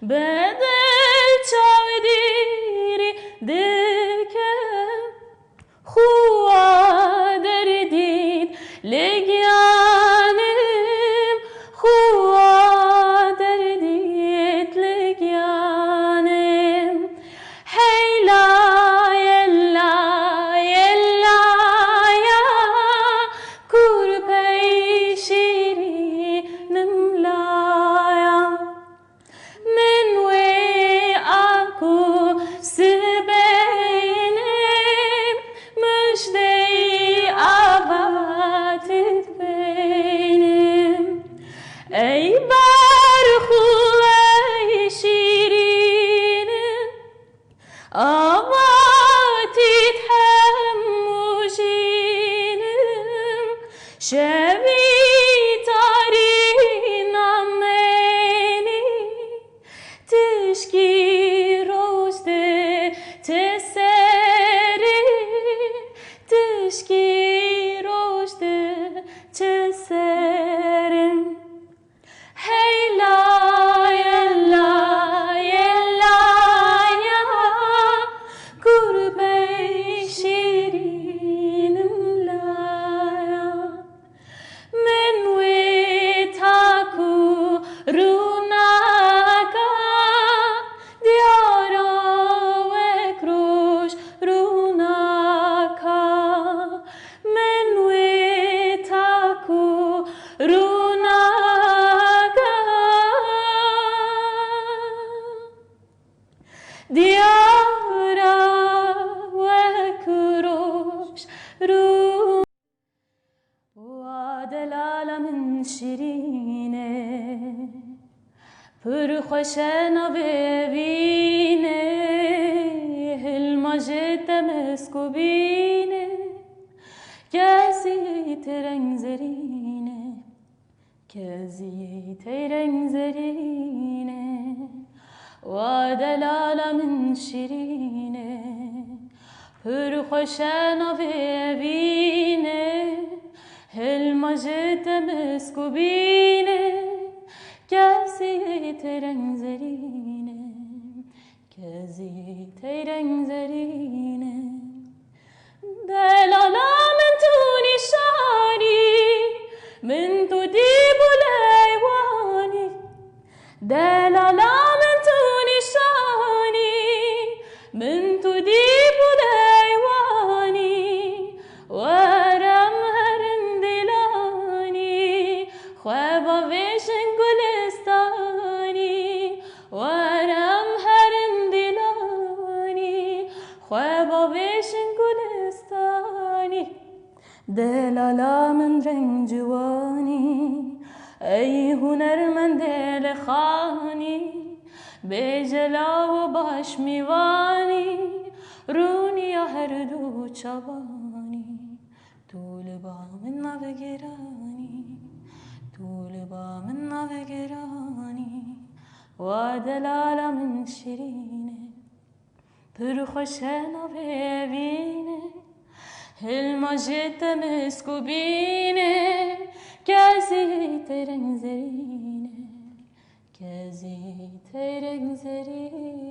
بدل چاودیری دکم خوا دردید لگیانم خوا دردید لگیانم هیلا یلا یلا یا کرپی شیرینم لایا من وی اکو سبینم مجدی آبادت بینم ای برخوی شیرینم آبادت هموشینم شبی تاری نامنی تشکی روزده تسری تشکی روزده تسرم هیلا یلا یلا یا کربی شیرینم لایا من وی تاکو روناکا دیارا و کروش روناکا من وی تاکو روناکا دیارا و کروش روناکا وادلاله من شیرینه پر خوشنا ببینه المجد مسکوبینه کسی ترنگ زرینه کسی ترنگ زرینه وادلاله من شیرینه پر خوشنا ببینه المجد مسکوبینه کسی ترنگ زرینه کسی ترنگ زرینه دلالا من تو نشانی من تو دیب و لیوانی دلالا من تو نشانی من تو دیب و لیوانی ورم هرندلانی خوابا ویشن گلستانی ورم هرندلانی خوابا ویشن گلستانی دلالا من رنگ جوانی ای هنرمند دل خانی به جلا و باش میوانی رونیا هر دو چوانی طول با من نوگرانی طول با من نوگرانی و دلالا من شیرینه پر خوشنا ببینه المجد مسکوبینه کسی ترنگ زرینه کسی ترنگ زرینه